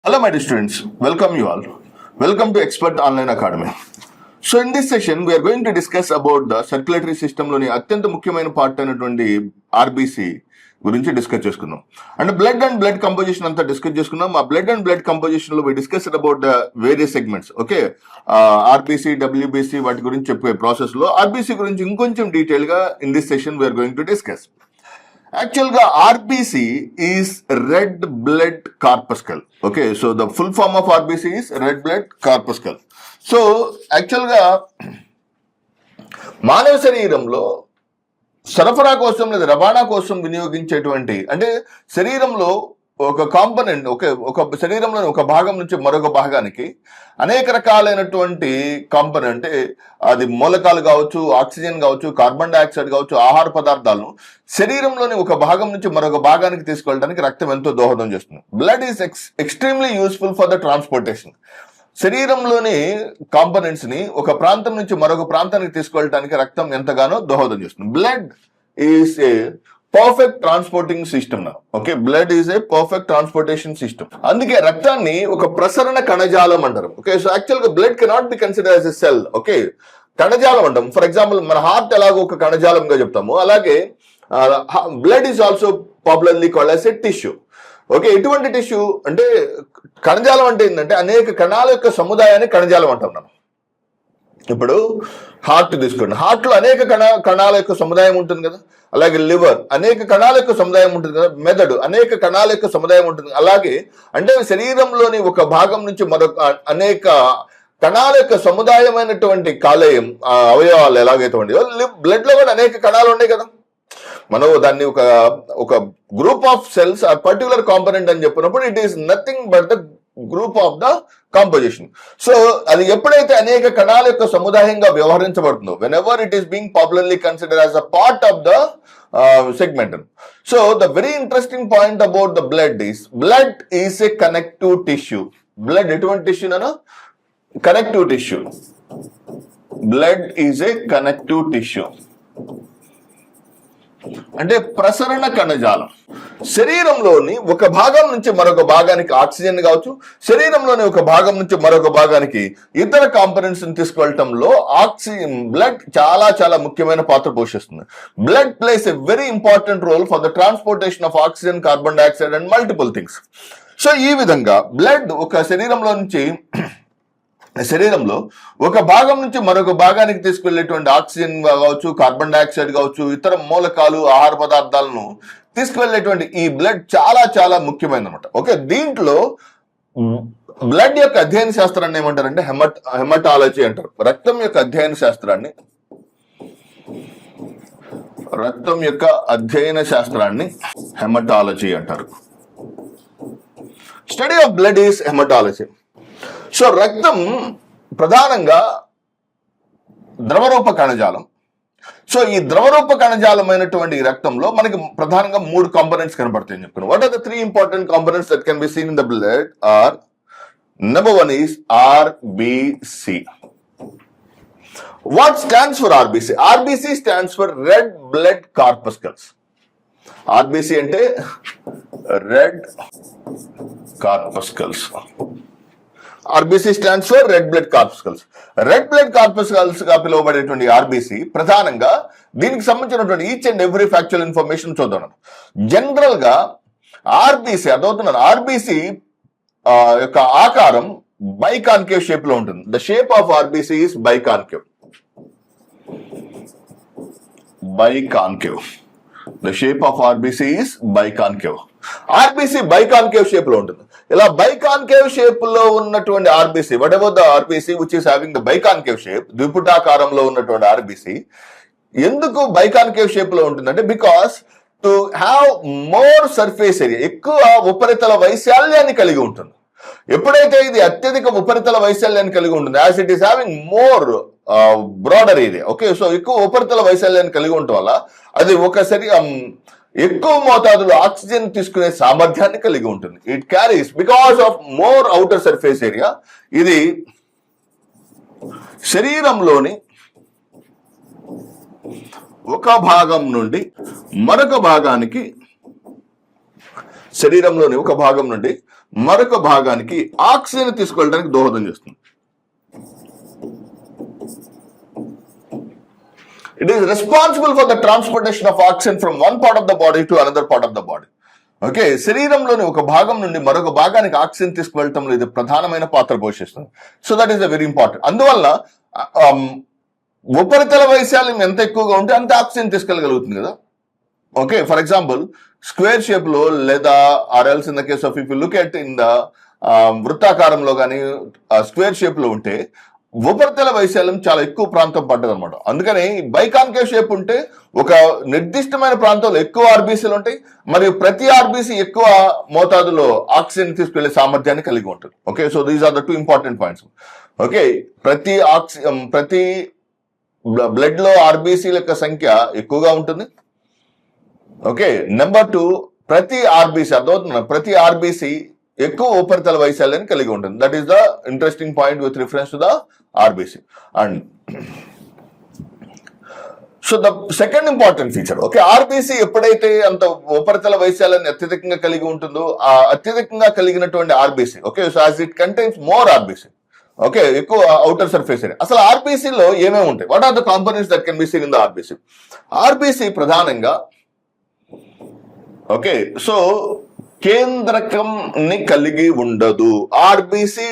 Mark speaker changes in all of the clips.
Speaker 1: Hello, my dear students. Welcome you all. Welcome to Expert Online Academy. So in this session, we are going to discuss about the circulatory system లోని అత్యంత ముఖ్యమైన part అయినటువంటి RBC గురించి discuss చేసుకున్నాం. And blood composition అంతా discuss చేసుకున్నాం. ఆ blood composition లో discussed about the various segments. Okay, RBC, WBC వాటి గురించి చెప్పే ప్రాసెస్ లో ఆర్బీసీ గురించి ఇంకొంచెం డీటెయిల్ గా in this session we're going to discuss. యాక్చువల్గా RBC is red blood corpuscle. Okay, so the full form of RBC is red blood corpuscle. So యాక్చువల్గా మానవ శరీరంలో సరఫరా కోసం లేదా రవాణా కోసం వినియోగించేటువంటి, అంటే శరీరంలో ఒక కాంపనెంట్, ఒక శరీరంలోని ఒక భాగం నుంచి మరొక భాగానికి అనేక రకాలైనటువంటి కాంపనెంట్, అది మూలకాలు కావచ్చు, ఆక్సిజన్ కావచ్చు, కార్బన్ డైఆక్సైడ్ కావచ్చు, ఆహార పదార్థాలను శరీరంలోని ఒక భాగం నుంచి మరొక భాగానికి తీసుకెళ్ళడానికి రక్తం ఎంతో దోహదం చేస్తుంది. Blood is extremely useful for the transportation. శరీరంలోని కాంపనెంట్స్ ని ఒక ప్రాంతం నుంచి మరొక ప్రాంతానికి తీసుకెళ్ళడానికి రక్తం ఎంతగానో దోహదం చేస్తుంది. Blood is a perfect transporting system. Okay, blood is a perfect transportation system. అందుకే రక్తాన్ని ఒక ప్రసరణ కణజాలం అంటారు. ఓకే, సో యాక్చువల్ గా blood cannot be consider as a cell. Okay, కణజాలం అంటాం. ఫర్ ఎగ్జాంపుల్, మన హార్ట్ ఎలాగో ఒక కణజాలంగా చెప్తాము, అలాగే blood is also popularly called as a tissue. Okay, ఎటువంటి టిష్యూ అంటే కణజాలం అంటే ఏంటంటే అనేక కణాల యొక్క సముదాయాన్ని కణజాలం అంటాం మనం. ఇప్పుడు హార్ట్ తీసుకోండి, హార్ట్ లో అనేక కణాల యొక్క సముదాయం ఉంటుంది కదా. అలాగే లివర్ అనేక కణాల యొక్క సముదాయం ఉంటుంది కదా. మెదడు అనేక కణాల యొక్క సముదాయం ఉంటుంది. అలాగే అంటే శరీరంలోని ఒక భాగం నుంచి మరొక అనేక కణాల యొక్క సముదాయమైనటువంటి కాలేయం, అవయవాలు ఎలాగైతే ఉండేవో బ్లడ్ లో కూడా అనేక కణాలు ఉన్నాయి కదా. మనం దాన్ని ఒక group of cells or particular component అని చెప్పినప్పుడు it is nothing but the group of the composition. So అది ఎప్పుడైతే అనేక కణాల యొక్క సముదాయంగా వ్యవహరించబడుతుందో, whenever it is being popularly consider as a part of the segment. So the very interesting point about the blood is a connective tissue. Blood ఎటువంటి tissue అన్న? Connective tissue. Blood is a connective tissue అంటే ప్రసరణ కణజాలం. శరీరంలోని ఒక భాగం నుంచి మరొక భాగానికి ఆక్సిజన్ కావచ్చు, శరీరంలోని ఒక భాగం నుంచి మరొక భాగానికి ఇతర కాంపోనెంట్స్ తీసుకెళ్లటంలో బ్లడ్ చాలా చాలా ముఖ్యమైన పాత్ర పోషిస్తుంది. Blood plays a very important role for the transportation of oxygen, carbon dioxide and multiple things. So ఈ విధంగా బ్లడ్ ఒక శరీరంలో ఒక భాగం నుంచి మరొక భాగానికి తీసుకెళ్లేటువంటి ఆక్సిజన్ కావచ్చు, కార్బన్ డైఆక్సైడ్ కావచ్చు, ఇతర మూలకాలు, ఆహార పదార్థాలను తీసుకువెళ్ళేటువంటి ఈ బ్లడ్ చాలా చాలా ముఖ్యమైనమాట. ఓకే, దీంట్లో బ్లడ్ యొక్క అధ్యయన శాస్త్రాన్ని ఏమంటారంటే హెమటాలజీ అంటారు. రక్తం యొక్క అధ్యయన శాస్త్రాన్ని హెమటాలజీ అంటారు. Study of blood is haematology. So రక్తం ప్రధానంగా ద్రవరూప కణజాలం. సో ఈ ద్రవరూప కణజాలమైనటువంటి రక్తంలో మనకి ప్రధానంగా 3 కాంపోనెంట్స్ కనబడతాయని చెప్పుకున్నాం. What are the 3 important components that can be seen in the blood are, number 1 is RBC. What stands for RBC? RBC stands for red blood corpuscles. RBC అంటే red corpuscles. RBC stands for red blood corpuscles. Red blood corpuscles గా పిలువబడేటువంటి RBC ప్రధానంగా దీనికి సంబంధించినటువంటి each and every factual information చూద్దాం. General గా RBC RBC యొక్క ఆకారం biconcave shape లో ఉంటుంది. The shape of RBC is biconcave. The shape of RBC is biconcave. RBC biconcave shape లో ఉంటుంది. ఇలా బైకాన్కేవ్ షేప్ లో ఉన్నటువంటి RBC, what ever the RBC which is having the biconcave shape, ద్విపుటాకారంలో ఉన్నటువంటి ఆర్బీసీ ఎందుకు biconcave shape లో ఉంటుందంటే because to have more surface area, ఎక్కువ ఉపరితల వైశాల్యాన్ని కలిగి ఉంటుంది. ఎప్పుడైతే ఇది అత్యధిక ఉపరితల వైశాల్యాన్ని కలిగి ఉంటుంది, as it is having more broader area. Okay, so ఎక్కువ ఉపరితల వైశాల్యాన్ని కలిగి ఉండటం వల్ల అది ఎక్కువ మోతాదులో ఆక్సిజన్ తీసుకునే సామర్థ్యాన్ని కలిగి ఉంటుంది. It carries because of more outer surface area. ఇది శరీరంలోని ఒక భాగం నుండి మరొక భాగానికి శరీరంలోని ఒక భాగం నుండి మరొక భాగానికి ఆక్సిజన్ తీసుకెళ్ళడానికి దోహదం చేస్తుంది. It is responsible for the transportation of oxygen from one part of the body to another part of the body. Okay, శరీరంలోని ఒక భాగం నుండి మరొక భాగానికి ఆక్సిజన్ తీసుకువెళ్ళటంలో ఇది ప్రధానమైన పాత్ర పోషిస్తుంది. So that is very important. అందువల్ల ఉపరితల వైశాల్యం ఎంత ఎక్కువగా ఉంటే అంత ఆక్సిజన్ తీసుకెళ్ళగలుగుతుంది కదా. Okay, for example square shape లో లేదా ఆర్ఎల్స్ in the case of if you look at in the వృత్తాకారంలో కానీ స్క్వేర్ షేప్ లో ఉంటే ఉపరితల వైశాల్యం చాలా ఎక్కువ ప్రాంతం పడ్డది అనమాట. అందుకని బైకాన్కేవ్ షేప్ ఉంటే ఒక నిర్దిష్టమైన ప్రాంతంలో ఎక్కువ ఆర్బీసీలు ఉంటాయి, మరియు ప్రతి ఆర్బీసీ ఎక్కువ మోతాదులో ఆక్సిజన్ తీసుకెళ్లే సామర్థ్యాన్ని కలిగి ఉంటుంది. Okay, so these are the two important points. Okay, ప్రతి బ్లడ్ లో ఆర్బీసీల యొక్క సంఖ్య ఎక్కువగా ఉంటుంది. ఓకే, నెంబర్ 2, ప్రతి ఆర్బీసీ అర్థమవుతుంది, ప్రతి ఆర్బీసీ ఎక్కువ ఉపరితల వైశాల్యాన్ని కలిగి ఉంటుంది. That is the interesting point with reference to the RBC. And so the second important feature, okay, RBC ఎప్పుడైతే అంత ఉపరితల వైశాల్యాన్ని అత్యధికంగా కలిగి ఉంటుందో ఆ అత్యధికంగా కలిగినటువంటి RBC, okay, so as it contains more RBC, okay, ఎక్కువ అవుటర్ సర్ఫేస్ ఏరియా. అసలు ఆర్బీసీలో ఏమేమి ఉంటాయి? What are the components that can be seen in the RBC? RBC ప్రధానంగా, ఓకే, సో కేంద్రకం ని కలిగి ఉండదు. RBC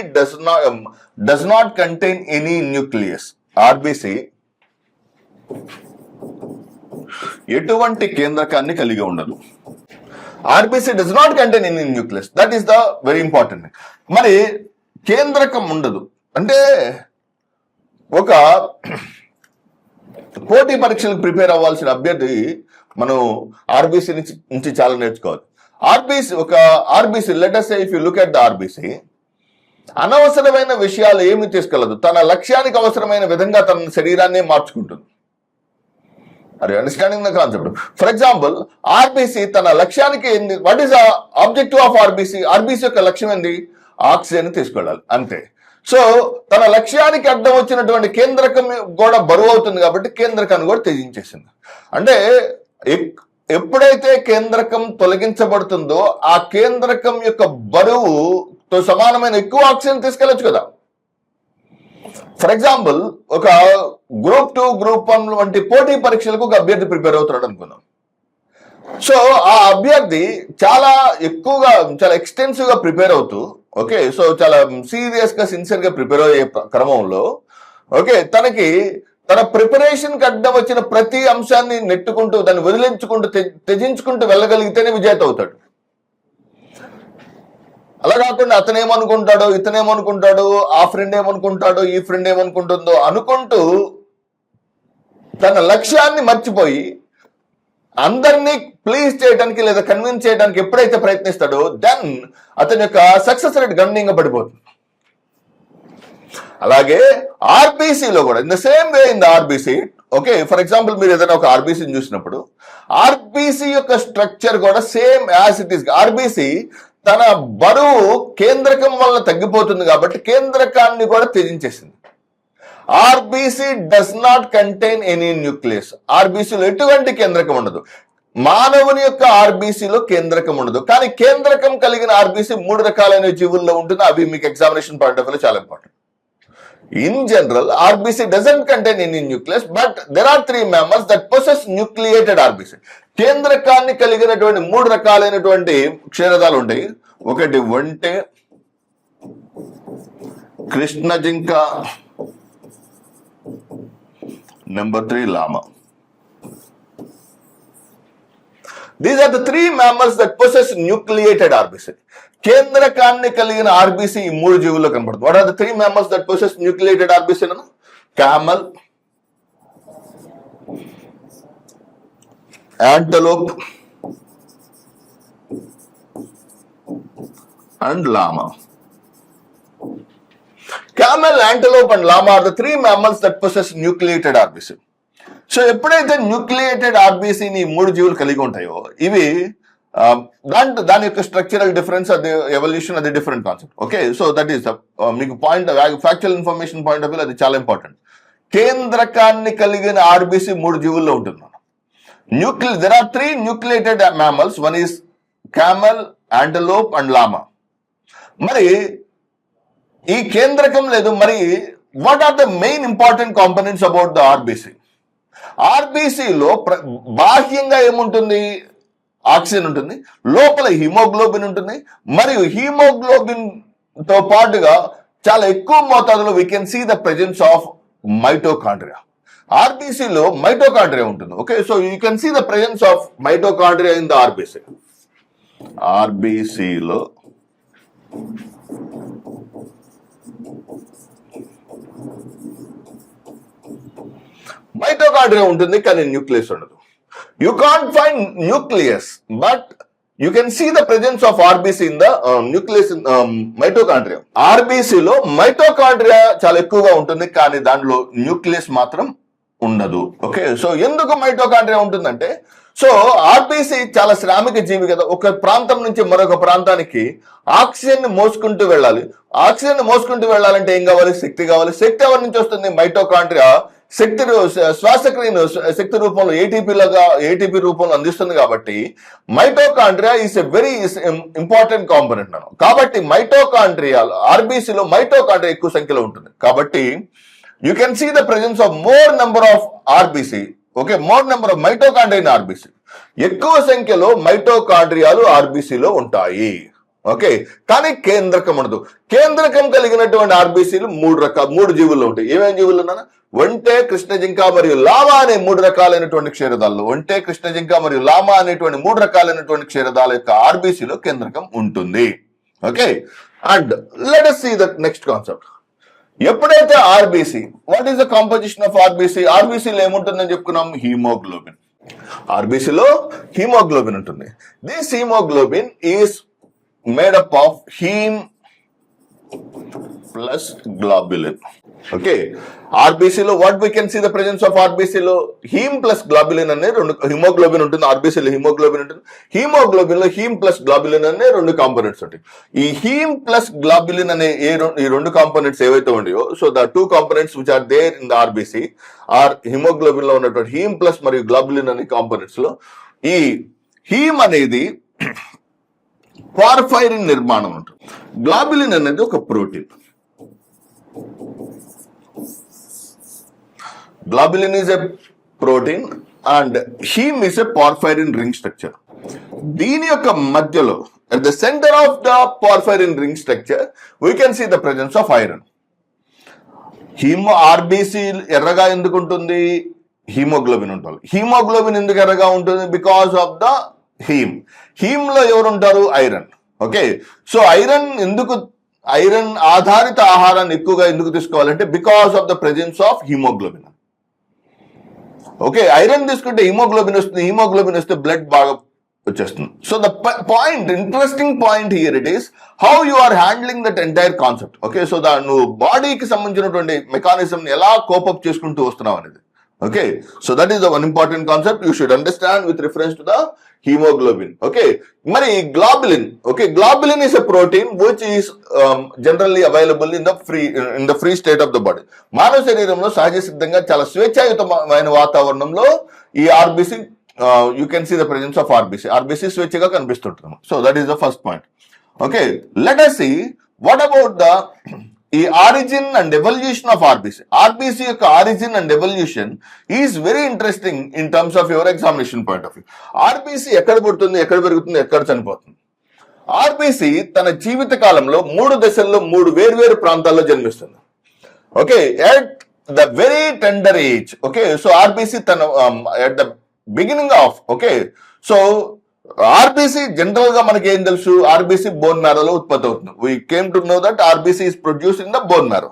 Speaker 1: does not contain any nucleus. RBC ఎటువంటి కేంద్రకాన్ని కలిగి ఉండదు. RBC does not contain any nucleus. That is the very important. మరి కేంద్రకం ఉండదు అంటే ఒక పోటీ పరీక్షలకు ప్రిపేర్ అవ్వాల్సిన అభ్యర్థి మనం ఆర్బీసీ నుంచి చాలా నేర్చుకోవాలి. RBC let us say if you look at the RBC, అనవసరమైన విషయాలు ఏమి తీసుకెళ్లదు. తన లక్ష్యానికి అవసరమైన విధంగా తన శరీరాన్ని మార్చుకుంటుంది. అరే, understanding the concept. For example, RBC తన లక్ష్యానికి what is objective of RBC? RBC యొక్క లక్ష్యం ఏంది? ఆక్సిజన్ తీసుకెళ్ళాలి, అంతే. సో తన లక్ష్యానికి అడ్డం వచ్చినటువంటి కేంద్రకం కూడా బరువు అవుతుంది కాబట్టి కేంద్రకాన్ని కూడా త్యజించేసింది. అంటే ఎప్పుడైతే కేంద్రకం తొలగించబడుతుందో ఆ కేంద్రకం యొక్క బరువుతో సమానమైన ఎక్కువ ఆక్సిజన్ తీసుకెళ్లొచ్చు కదా. ఫర్ ఎగ్జాంపుల్, ఒక గ్రూప్ 2, గ్రూప్ 1 వంటి పోటీ పరీక్షలకు ఒక అభ్యర్థి ప్రిపేర్ అవుతున్నాడు అనుకుందాం. సో ఆ అభ్యర్థి చాలా ఎక్స్టెన్సివ్ గా ప్రిపేర్ అవుతూ, ఓకే, సో చాలా సీరియస్ గా సిన్సియర్ గా ప్రిపేర్ అయ్యే క్రమంలో, ఓకే, తన ప్రిపరేషన్ కి అడ్డం వచ్చిన ప్రతి అంశాన్ని నెట్టుకుంటూ దాన్ని వదిలించుకుంటూ త్యజించుకుంటూ వెళ్ళగలిగితేనే విజేత అవుతాడు. అలా కాకుండా అతనేమనుకుంటాడో, ఇతనేమనుకుంటాడో, ఆ ఫ్రెండ్ ఏమనుకుంటాడో, ఈ ఫ్రెండ్ ఏమనుకుంటుందో అనుకుంటూ తన లక్ష్యాన్ని మర్చిపోయి అందరినీ ప్లీజ్ చేయడానికి లేదా కన్విన్స్ చేయడానికి ఎప్పుడైతే ప్రయత్నిస్తాడో దెన్ అతని యొక్క సక్సెస్ రేట్ గణనీయంగా పడిపోతుంది. అలాగే ఆర్బీసీలో కూడా in the same way in the RBC, okay, for example మీరు ఏదైనా ఒక ఆర్బీసీని చూసినప్పుడు ఆర్బీసీ యొక్క స్ట్రక్చర్ కూడా same as it is. RBC తన బరువు కేంద్రకం వల్ల తగ్గిపోతుంది కాబట్టి కేంద్రకాన్ని కూడా త్యజించేసింది. RBC does not contain any nucleus. ఆర్బీసీలో ఎటువంటి కేంద్రకం ఉండదు. మానవుని యొక్క ఆర్బీసీలో కేంద్రకం ఉండదు, కానీ కేంద్రకం కలిగిన ఆర్బీసీ 3 రకాలైన జీవుల్లో ఉంటుంది. అవి మీకు ఎగ్జామినేషన్ పాయింట్ ఆఫ్ వ్యూ చాలా important. In general, RBC doesn't contain any nucleus, but there are 3 mammals that possess nucleated RBC. కేంద్రకాన్ని కలిగినటువంటి 3 రకాలైనటువంటి క్షీరదాలు ఉంటాయి. ఒకటి ఒంటె, కృష్ణ జింక, నెంబర్ 3 లామా. These are the 3 mammals that possess nucleated RBC. కేంద్రకాన్ని కలిగిన ఆర్బీసీ ఈ 3 జీవుల్లో కనబడుతుంది. What are the 3 mammals that possess nucleated RBC? Camel, antelope and llama. Camel, antelope and llama are the 3 mammals that possess nucleated RBC. So ఎప్పుడైతే nucleated ఆర్బీసీని 3 జీవులు కలిగి ఉంటాయో ఇవి దాని యొక్క స్ట్రక్చరల్ డిఫరెన్స్, అది ఎవల్యూషన్, అది different concept. Okay, so that is మీకు point, factual information point of view అది చాలా ఇంపార్టెంట్. కేంద్రకాన్ని కలిగిన ఆర్బీసీ 3 జీవుల్లో ఉంటుంది. There are 3 nucleated mammals. One is camel, antelope and llama. మరి ఈ కేంద్రకం లేదు. మరి what are the main important components about the RBC? ఆర్బీసీలో బాహ్యంగా ఏముంటుంది? ఆక్సిజన్ ఉంటుంది, లోపల హిమోగ్లోబిన్ ఉంటుంది, మరియు హిమోగ్లోబిన్ తో పాటుగా చాలా ఎక్కువ మోతాదులో we can see the presence of mitochondria. ఆర్బీసీలో మైటోకాండ్రియా ఉంటుంది. Okay, so you can see the presence of mitochondria in the RBC. ఆర్బీసీలో మైటోకాండ్రియా ఉంటుంది, కానీ న్యూక్లియస్ ఉండదు. You can't find nucleus, but you can see the presence of RBC in the nucleus in mitochondria. RBC లో mitochondria చాలా ఎక్కువగా ఉంటుంది, కానీ దానిలో న్యూక్లియస్ మాత్రం ఉండదు. ఓకే, సో ఎందుకు మైటోకాండ్రియా ఉంటుందంటే, సో ఆర్బీసీ చాలా శ్రామిక జీవి కదా. ఒక ప్రాంతం నుంచి మరొక ప్రాంతానికి ఆక్సిజన్ ని మోసుకుంటూ వెళ్ళాలి. ఆక్సిజన్ ని మోసుకుంటూ వెళ్ళాలంటే ఏం కావాలి? శక్తి కావాలి. శక్తి ఎవరి నుంచి వస్తుంది? మైటోకాండ్రియా శక్తి శ్వాసక్రియను శక్తి రూపంలో ఏటీపీ రూపంలో అందిస్తుంది. కాబట్టి mitochondria is a very important component. కాబట్టి మైటోకాండ్రియా ఆర్బీసీలో మైటోకాండ్రియా ఎక్కువ సంఖ్యలో ఉంటుంది. కాబట్టి you can see the presence of more number of RBC. Okay, more number of mitochondria in RBC. ఎక్కువ సంఖ్యలో మైటోకాండ్రియాలు ఆర్బీసీలో ఉంటాయి. ఓకే, కానీ కేంద్రకం ఉండదు. కేంద్రకం కలిగినటువంటి ఆర్బీసీలు మూడు జీవుల్లో ఉంటాయి. ఏమేమి జీవులు ఉన్నా? ఒంటె, కృష్ణజింక మరియు లామా అనే మూడు రకాలైనటువంటి క్షీరదాలు. ఒంటె, కృష్ణజింక మరియు లామా అనేటువంటి మూడు రకాలైనటువంటి క్షీరదాల యొక్క ఆర్బీసీలో కేంద్రకం ఉంటుంది. Okay, and let us see the next concept. ఎప్పుడైతే RBC, what is the composition of RBC? ఆర్బీసీలో ఏముంటుందని చెప్పుకున్నాం? హీమోగ్లోబిన్. ఆర్బీసీలో హీమోగ్లోబిన్ ఉంటుంది. This hemoglobin is made up of heme plus globulin. Okay, RBC లో what we can see the presence of RBC లో heme plus globulin అనే రెండు haemoglobin ఉంటుంది. RBC లో హిమోగ్లోబిన్ ఉంటుంది. హిమోగ్లోబిన్ లో హీమ్ ప్లస్ గ్లోబులిన్ అనే రెండు కాంపోనెంట్స్ ఉంటాయి. ఈ హీమ్ ప్లస్ గ్లోబులిన్ అనే ఈ రెండు కాంపోనెంట్స్ ఏవైతే ఉన్నాయో, so the two components which are there in the RBC are haemoglobin లో ఉన్నటువంటి హీమ్ ప్లస్ మరియు గ్లోబులిన్ అనే కాంపోనెంట్స్ లో ఈ హీమ్ అనేది పార్ఫైరిన్ నిర్మాణం ఉంటుంది. గ్లోబులిన్ అనేది ఒక protein. Globulin is a protein and him is a porphyrin ring structure. దీని యొక్క మధ్యలో at the center of the porphyrin ring structure we can see the presence of iron. Haemo RBC ఎర్రగా ఎందుకు ఉంటుంది? హీమోగ్లోబిన్ ఉంటుంది. Haemoglobin ఎందుకు ఎర్రగా ఉంటుంది? Because of the him. Him లో ఎవరు ఉంటారు? ఐరన్. ఓకే, సో ఐరన్ ఆధారిత ఆహారాన్ని ఎక్కువగా ఎందుకు తీసుకోవాలంటే because of the presence of hemoglobin. Okay, iron తీసుకుంటే హిమోగ్లోబిన్ వస్తుంది. హిమోగ్లోబిన్ వస్తే బ్లడ్ బాగా వచ్చేస్తుంది. So the point, interesting point here it is how you are handling that entire concept. Okay, so నువ్వు బాడీకి సంబంధించినటువంటి మెకానిజం ఎలా కోపప్ చేసుకుంటూ వస్తున్నావు అనేది. Okay, so that is the one important concept you should understand with reference to the hemoglobin. Okay, మరి globulin. Okay, globulin is a protein which is generally available in the free state of the body. మానవ శరీరంలో సహజ సిద్ధంగా చాలా స్వేచ్ఛాయుతమైన వాతావరణంలో ఈ RBC you can see the presence of RBC స్వేచ్ఛగా కనిపిస్తుంటుంది. So that is the first point. Okay, let us see what about the ఈ origin and evolution of RBC. RBC యొక్క origin and evolution is very interesting in terms of your examination point of view. RBC ఎక్కడ పుడుతుంది, ఎక్కడ పెరుగుతుంది, ఎక్కడ చనిపోతుంది? RBC తన జీవిత కాలంలో 3 దశల్లో 3 వేర్వేరు ప్రాంతాల్లో జన్మిస్తుంది. Okay, at the very tender age. Okay, so RBC తన at the beginning of, okay, so RBC general గా మనకి ఏం తెలుసు? ఆర్బీసీ బోన్ మ్యారోలో ఉత్పత్తి అవుతుంది. We came to know that RBC is produce in the bone marrow.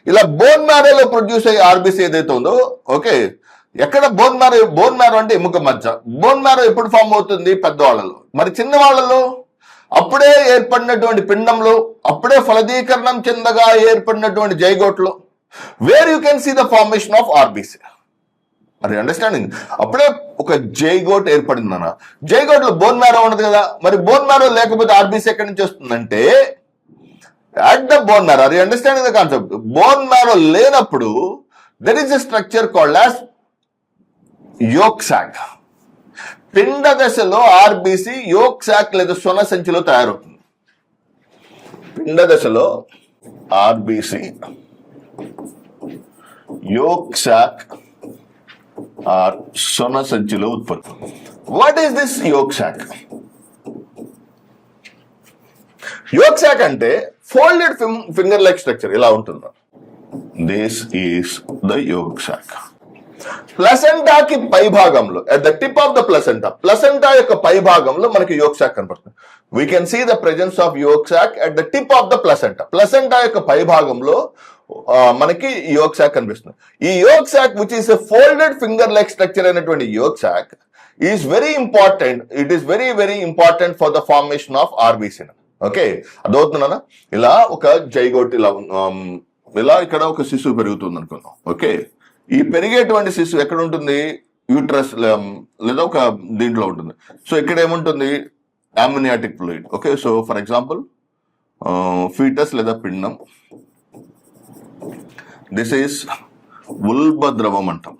Speaker 1: ఇలా bone మ్యారోలో ప్రొడ్యూస్ అయ్యే ఆర్బీసీ ఏదైతే ఉందో, ఓకే, ఎక్కడ బోన్ మ్యారో అంటే ఎముక మధ్య. బోన్ మ్యారో ఎప్పుడు ఫామ్ అవుతుంది? పెద్దవాళ్ళలో. మరి చిన్న వాళ్ళలో అప్పుడే ఏర్పడినటువంటి పిండంలో, అప్పుడే ఫలదీకరణం చెందగా ఏర్పడినటువంటి జైగోట్లో, where you can see the formation of RBC. మరి అండర్స్టాండింగ్, అప్పుడే ఒక జైగోట్ ఏర్పడిందన్న. జైగోట్ లో బోన్ మ్యారో ఉండదు కదా. మరి బోన్ మ్యారో లేకపోతే ఆర్బీసీ ఎక్కడి నుంచి వస్తుందంటే at the bone marrow. Are you understanding the concept? Bone marrow లేనప్పుడు there is a structure called as yolk sac. పిండ దశలో ఆర్బిసి యోక్ సాక్ లేదా సొన సంచిలో తయారవుతుంది. పిండ దశలో ఆర్బిసి యోక్ సాక్ ఆర్ సొన సంచిలో ఉత్పత్తి. What is this yolk sac? Yolk sac అంటే ఫోల్డెడ్ ఫింగర్ లైక్ స్ట్రక్చర్ ఇలా ఉంటుంది. This is the yolk sac. ప్లసెంటాకి పై భాగంలో at the tip of the placenta యొక్క పై భాగంలో మనకి యోక్ సాక్ కనపడుతుంది. We can see the presence of yolk sac at the tip of the placenta యొక్క పై భాగంలో మనకి యోక్ సాక్ కనిపిస్తుంది. ఈ yolk sock which is a folded finger like structure అయినటువంటి yolk sac is very important. It is very very important for the formation of RBC. Okay, అదవుతుందా? ఇలా ఒక జైగోట్ ఇలా ఇక్కడ ఒక శిశువు పెరుగుతుంది అనుకుందాం. ఓకే, ఈ పెరిగేటువంటి శిశువు ఎక్కడ ఉంటుంది? యూట్రస్ లేదా ఒక దీంట్లో ఉంటుంది. సో ఇక్కడ ఏముంటుంది? Amniotic fluid. Okay, so for example foetus లేదా పిండం. దిస్ ఈస్ ఉల్బ ద్రవం అంటాం.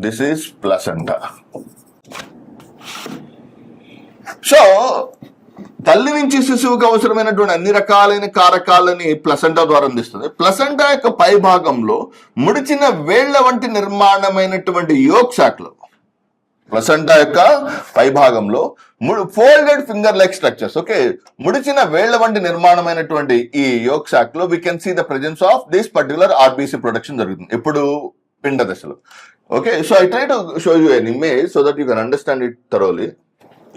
Speaker 1: This is placenta. సో తల్లి నుంచి శిశువుకు అవసరమైనటువంటి అన్ని రకాలైన కారకాలని ప్లసెంటా ద్వారా అందిస్తుంది. ప్లసెంటా యొక్క పై భాగంలో ముడిచిన వేళ్ల వంటి నిర్మాణమైనటువంటి యోక్ సాక్లు, ప్లసెంటా యొక్క పై భాగంలో folded finger like structures. Okay, ముడిచిన వేళ్ల వంటి నిర్మాణమైనటువంటి ఈ యోక్ సాక్ లో we can see the presence of this particular RBC production జరుగుతుంది. ఇప్పుడు పిండ దశలో. Okay, so I try to show you an image so that you can understand it thoroughly.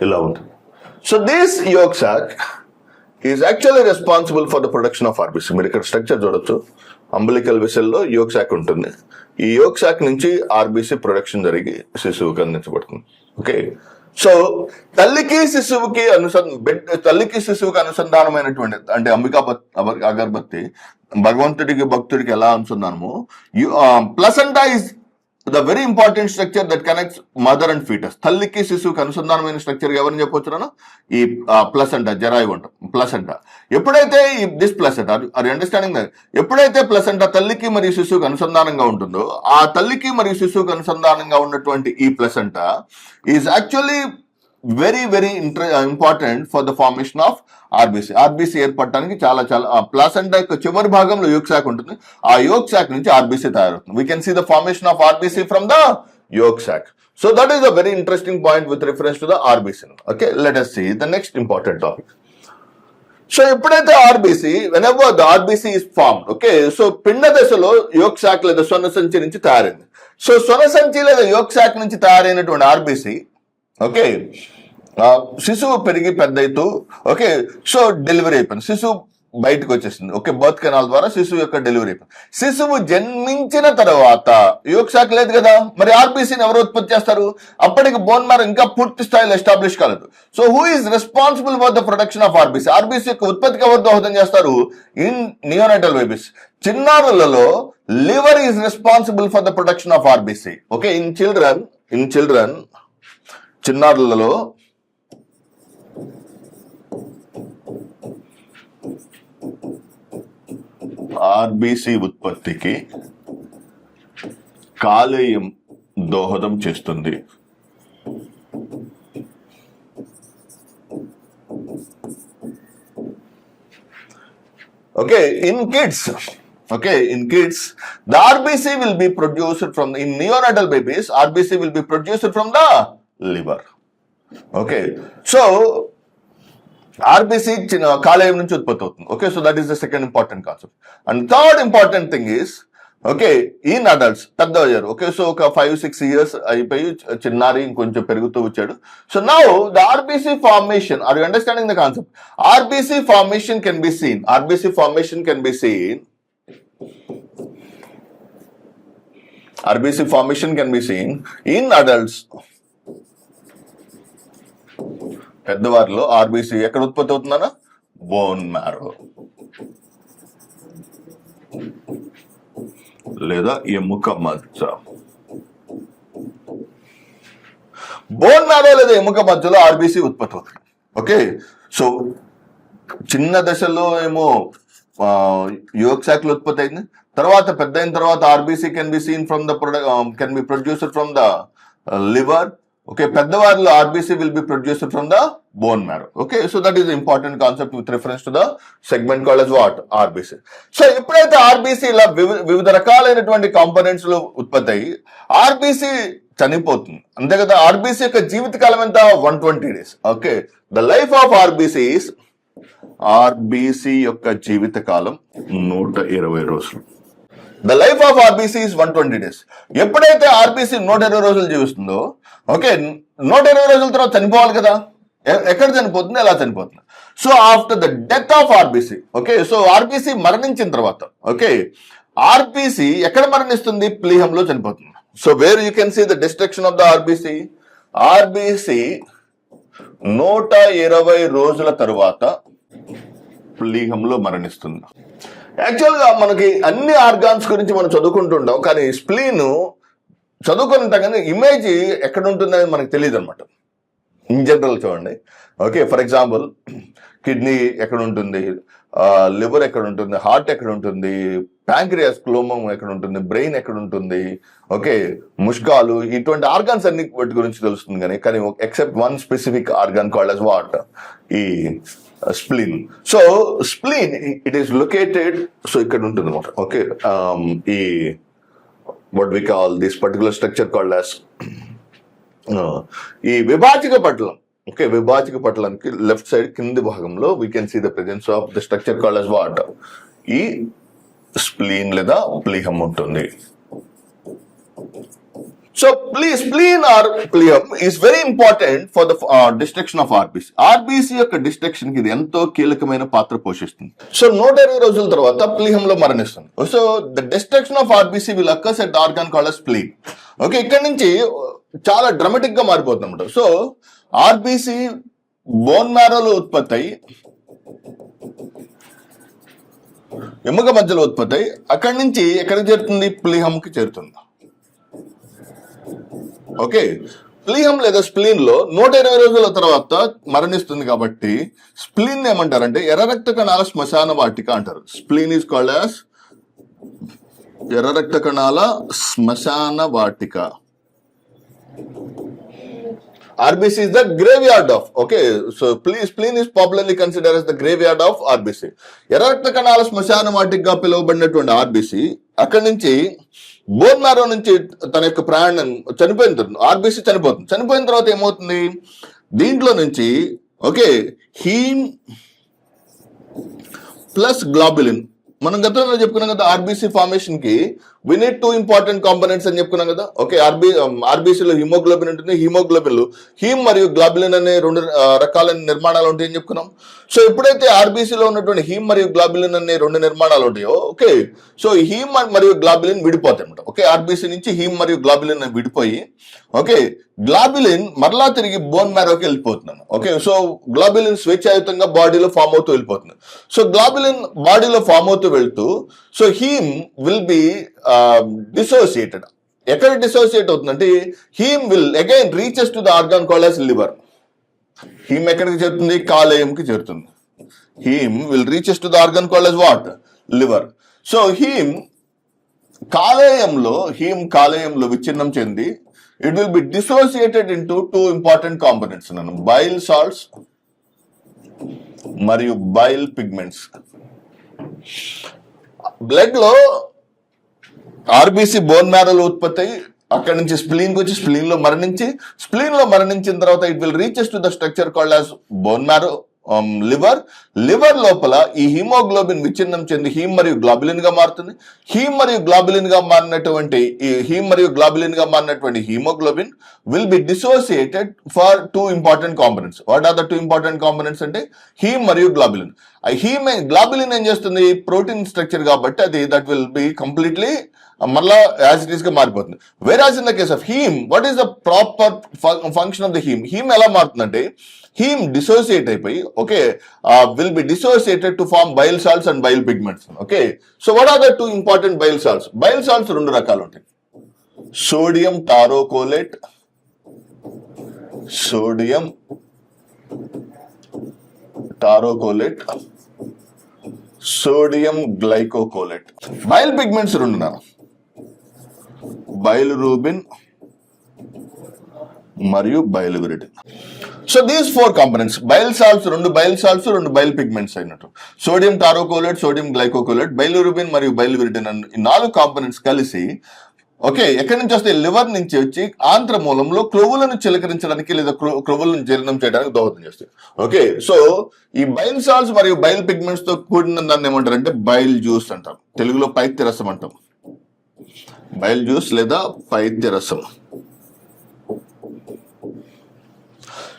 Speaker 1: ఇలా ఉంటుంది. So this yolk sac is actually responsible for the production of RBC. మీరు ఇక్కడ structure చూడొచ్చు. Umbilical వెసల్లో yoke సాక్ ఉంటుంది. ఈ yolk సాక్ నుంచి RBC production జరిగి శిశువుకి అందించబడుతుంది. ఓకే, సో తల్లికి శిశువుకి అనుసంధానమైనటువంటి అంటే అంబికా అగరబత్తి భగవంతుడికి భక్తుడికి ఎలా అనుసంధానము, placenta is the very important structure that connects mother and foetus. తల్లికి శిశువుకి అనుసంధానమైన స్ట్రక్చర్ ఎవరిని చెప్పొచ్చు? ఈ ప్లసెంటా, జరాయు అంటాం. ప్లసెంటా ఎప్పుడైతే this placenta are understanding that ఎప్పుడైతే ప్లసెంటా తల్లికి మరియు శిశువుకి అనుసంధానంగా ఉంటుందో, ఆ తల్లికి మరియు శిశువుకి అనుసంధానంగా ఉన్నటువంటి ఈ placenta is actually very very important for the formation of RBC. RBC ఏర్పడటానికి చాలా ప్లాసెంటా యొక్క చివరి భాగంలో యోక్ సాక్ ఉంటుంది. ఆ యోక్ సాక్ నుంచి ఆర్బిసి తయారవుతుంది. We can see the formation of RBC from the yolk sac. So that is a very interesting point with reference to the RBC. Okay, let us see the next important topic. సో ఎప్పుడైతే RBC whenever the RBC is formed, okay, so పిండ దశలో yoke సాక్ లేదా సొన సంచి నుంచి తయారైంది. So సొన సంచి లేదా యోక్ సాక్ నుంచి తయారైనటువంటి ఆర్బిసి, ఓకే, శిశువు పెరిగి పెద్ద అవుతూ, ఓకే, సో డెలివరీ అయిపోయింది. శిశువు బయటకు వచ్చేసింది. ఓకే, బర్త్ కెనాల్ ద్వారా శిశువు యొక్క డెలివరీ అయిపోయింది. శిశువు జన్మించిన తర్వాత యోక్ సాక్ లేదు కదా, మరి ఆర్బిసిని ఎవరు ఉత్పత్తి చేస్తారు? అప్పటికి బోన్ మ్యారో ఇంకా పూర్తి స్థాయిలో ఎస్టాబ్లిష్ కాలేదు. So who is responsible for the production of RBC? RBC యొక్క ఉత్పత్తికి ఎవరు దోహదం చేస్తారు? ఇన్ నియోనాటల్ బేబీస్, చిన్నారులలో liver is responsible for the production of RBC. Okay, in children చిన్నారులలో ఆర్బిసి ఉత్పత్తికి కాలేయం దోహదం చేస్తుంది. Okay, in kids, the RBC will be produced in neonatal babies, RBC will be produced from the liver. Okay, so RBC కాలేయం నుంచి ఉత్పత్తి అవుతుంది. Okay, so that is the second important concept. And third important thing is, okay, in adults పెద్దయ్యారు. Okay, so ఒక 5-6 years అయిపోయి చిన్నారి ఇంకొంచెం పెరుగుతూ వచ్చాడు. So now the RBC formation, are you understanding the concept? RBC formation can be seen in adults. పెద్దవారిలో RBC ఎక్కడ ఉత్పత్తి అవుతుందన్నా? బోన్ మ్యారో లేదా ఎముక మజ్జ. బోన్ మ్యారో లేదా ఎముక మధ్యలో ఆర్బిసి ఉత్పత్తి అవుతుంది. ఓకే, సో చిన్న దశలో ఏమో యోక్ సాక్లు ఉత్పత్తి అయింది. తర్వాత పెద్ద అయిన తర్వాత RBC can be seen from the can be produced from the liver. Okay, పెద్దవారిలో RBC will be produced from the bone marrow. Okay, so that is important concept with reference to the segment called as what, RBC. So ఎప్పుడైతే RBC ఇలా వివిధ రకాలైనటువంటి components లో ఉత్పత్తి అయ్యి RBC చనిపోతుంది, అంతే కదా. ఆర్బీసీ యొక్క జీవితకాలం ఎంత? 120 days. Okay, the life of RBC యొక్క జీవితకాలం 120 రోజులు. The life of RBC is 120 days. ఎప్పుడైతే ఆర్బీసీ 120 రోజులు జీవిస్తుందో, ఓకే, 120 రోజుల తర్వాత చనిపోవాలి కదా. ఎక్కడ చనిపోతుంది, ఎలా చనిపోతుంది? So after the death of RBC, okay, so RBC మరణించిన తర్వాత, ఓకే, ఆర్బీసీ ఎక్కడ మరణిస్తుంది? ప్లీహంలో చనిపోతుంది. So where you can see the destruction of the RBC. RBC 120 రోజుల తరువాత ప్లీహంలో మరణిస్తుంది. యాక్చువల్ గా మనకి అన్ని ఆర్గాన్స్ గురించి మనం చదువుకుంటుంటాం, కానీ స్ప్లీన్ చదువుకుంటాం కానీ ఇమేజ్ ఎక్కడ ఉంటుంది అనేది మనకు తెలియదు అనమాట. ఇన్ జనరల్ చూడండి, ఓకే, ఫర్ ఎగ్జాంపుల్ కిడ్నీ ఎక్కడ ఉంటుంది, లివర్ ఎక్కడ ఉంటుంది, హార్ట్ ఎక్కడ ఉంటుంది, ప్యాంక్రియాస్, క్లోమం ఎక్కడ ఉంటుంది, బ్రెయిన్ ఎక్కడ ఉంటుంది, ఓకే, ముష్కాలు, ఇటువంటి ఆర్గాన్స్ అన్ని వాటి గురించి తెలుస్తుంది. కానీ except one specific organ called as what, ఈ spleen. So spleen it is located, so ఇక్కడ ఉంటుంది అనమాట. ఓకే, ఈ what we call this particular structure called as ఈ విభాజక పటలం. ఓకే, విభాజక పటలానికి లెఫ్ట్ సైడ్ కింది భాగంలో we can see the presence of the structure called as what, ఈ స్ప్లీన్ లేదా ప్లీహం ఉంటుంది. సో స్ప్లీన్ ఆర్ ప్లీహం is very important for the destruction of RBC. RBC యొక్క డిస్ట్రక్షన్ కి ఇది ఎంతో కీలకమైన పాత్ర పోషిస్తుంది. సో 120 రోజుల తర్వాత ప్లీహంలో మరణిస్తుంది. So the destruction of RBC will occurs at organ called as spleen. Okay, ఇక్కడ నుంచి చాలా డ్రామాటిక్ గా మారిపోతుంది అన్నమాట. సో ఆర్బీసీ బోన్ మ్యారోలో ఉత్పత్తి అయి ఎముక మధ్యలో ఉత్పత్తి అయి అక్కడి నుంచి ఎక్కడికి చేరుతుంది? ప్లీహంకి చేరుతుంది. ఓకే, ప్లీహం లేదా స్ప్లీన్ లో 120 రోజుల తర్వాత మరణిస్తుంది కాబట్టి స్ప్లీన్ ఏమంటారంటే ఎర్ర రక్త కణాల శ్మశాన వాటిక అంటారు. స్ప్లీన్ ఈజ్ కాల్డ్ as ఎర్ర రక్త కణాల శ్మశాన వాటిక. RBC is the graveyard of, okay, so spleen is popularly considered as the graveyard of RBC. ఎర్ర రక్త కణాల శ్మశాన వాటికగా పిలువబడినటువంటి ఆర్బీసీ అక్కడి నుంచి బోన్ మ్యారో నుంచి తన యొక్క ప్రయాణం చనిపోయిన తర్వాత ఆర్బీసీ చనిపోతుంది. చనిపోయిన తర్వాత ఏమవుతుంది? దీంట్లో నుంచి, ఓకే, హీమ్ ప్లస్ గ్లోబులిన్. మనం గతంలో చెప్పుకున్నాం కదా, ఆర్బీసీ ఫార్మేషన్ కి వి నీడ్ 2 ఇంపార్టెంట్ కాంపోనెంట్స్ అని చెప్పుకున్నాం కదా. ఓకే, ఆర్బీసీలో హిమోగ్లోబిన్ ఉంటుంది. హిమోగ్లోబిన్ హీమ్ మరియు గ్లోబులిన్ అనే 2 రకాలైన నిర్మాణాలు ఉంటాయని చెప్పుకున్నాం. సో ఎప్పుడైతే ఆర్బీసీలో ఉన్నటువంటి హీమ్ మరియు గ్లోబులిన్ అనే 2 నిర్మాణాలు ఉంటాయో, ఓకే, సో హీమ్ మరియు గ్లోబులిన్ విడిపోతాయి అనమాట. ఓకే, ఆర్బీసీ నుంచి హీమ్ మరియు గ్లోబులిన్ విడిపోయి, ఓకే, గ్లోబులిన్ మరలా తిరిగి బోన్ మ్యారోకి వెళ్ళిపోతున్నాను. ఓకే, సో గ్లోబులిన్ స్వేచ్ఛాయుతంగా బాడీలో ఫామ్ అవుతూ వెళ్ళిపోతుంది. సో గ్లోబులిన్ బాడీలో ఫామ్ అవుతూ వెళ్తూ, so heme will be dissociated. ఎక్కడ డిసోసియేట్ అవుతుందంటే heme will again reaches to the organ called as liver. Heme ఎక్కడికి చేరుతుంది? కాలేయంకి చేరుతుంది. Heme will reaches to the organ called as what, liver. So heme కాలేయంలో విచ్ఛిన్నం చెంది it will be dissociated into 2 important components, bile salts మరియు bile pigments. Blood లో RBC bone మ్యారోలో ఉత్పత్తి అయ్యి అక్కడి నుంచి స్ప్లీన్ కి వచ్చి స్ప్లీన్ లో మరణించిన తర్వాత it will reaches to the structure called as bone marrow, liver లోపల ఈ హిమోగ్లోబిన్ విచ్ఛిన్నం చెంది హీమ్ మరియు గ్లోబులిన్ గా మారుతుంది. హీమ్ మరియు గ్లోబులిన్ గా మారినటువంటి haemoglobin will be dissociated for 2 important components. What are the 2 important components అంటే హీమ్ మరియు గ్లోబులిన్. గ్లోబులిన్ ఏం చేస్తుంది? ప్రోటీన్ స్ట్రక్చర్ కాబట్టి అది దట్ విల్ బి కంప్లీట్లీ మళ్ళా యాజ్ ఇట్ ఈస్ గా మారిపోతుంది. Whereas in the case of haem, what is the proper function of the haem ఎలా మారుతుందంటే హీమ్ డిసోసియేట్ అయిపోయి, okay, will be dissociated to form bile salts and bile pigments. Okay, so what are the 2 important bile salts? Bile salts 2 రకాలు ఉంటాయి. Sodium taurocholate, sodium glycocholate. Bile pigments 2 bilirubin, మరియు biliverdin. So these 4 components, bile salts, 2 bile salts, 2 bile pigments అయినట్టు, sodium taurocholate, sodium glycocholate, bilirubin మరియు bile విరిడిన్ అన్న ఈ 4 components కలిసి okay ఎక్కడి నుంచి వస్తే లివర్ నుంచి వచ్చి ఆంత్ర మూలంలో క్రొవ్వులను చిలకరించడానికి లేదా క్రొవ్వులను జీర్ణం చేయడానికి దోహదం చేస్తాయి. ఓకే, సో ఈ బైల్ సాల్ట్స్ మరియు బైల్ పిగ్మెంట్స్ తో కూడిన దాన్ని ఏమంటారంటే బైల్ జ్యూస్ అంటాం, తెలుగులో పైత్యరసం అంటాం. బైల్ జ్యూస్ లేదా పైత్యరసం.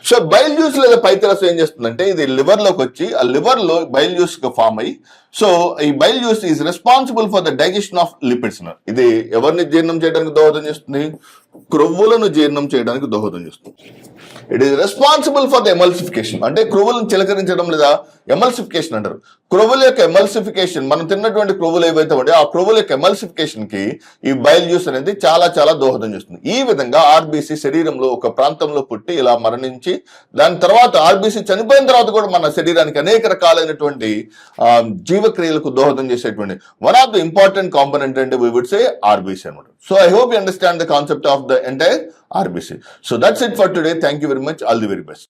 Speaker 1: సో బైల్ జ్యూస్ లేదా పైత్యరసం ఏం చేస్తుందంటే ఇది లివర్ లోకి వచ్చి ఆ లివర్ లో బైల్ జ్యూస్ గా ఫామ్ అయ్యి, సో ఈ bile juice is responsible for the digestion of lipids. ఇది ఎవరిని జీర్ణం చేయడానికి దోహదం చేస్తుంది? క్రొవ్వులను జీర్ణం చేయడానికి దోహదం చేస్తుంది. It is responsible for the emulsification, అంటే క్రొవ్వులను చిలకరించడం లేదా ఎమల్సిఫికేషన్ అంటారు. క్రొవ్వుల యొక్క ఎమల్సిఫికేషన్, మనం తిన్నటువంటి క్రొవ్వులు ఏవైతే ఉంటాయో ఆ క్రొవ్వుల యొక్క ఎమల్సిఫికేషన్ కి ఈ బైల్ జ్యూస్ అనేది చాలా చాలా దోహదం చేస్తుంది. ఈ విధంగా ఆర్బీసీ శరీరంలో ఒక ప్రాంతంలో పుట్టి ఇలా మరణించి దాని తర్వాత ఆర్బీసీ చనిపోయిన తర్వాత కూడా మన శరీరానికి అనేక రకాలైనటువంటి జీవక్రియలకు దోహదం చేసేటువంటి one of the important component అంటే వి వుడ్ సే ఆర్బీసీ అనమాట. So I hope you understand the concept of the entire RBC. So that's it for today. Thank you very much. All the very best.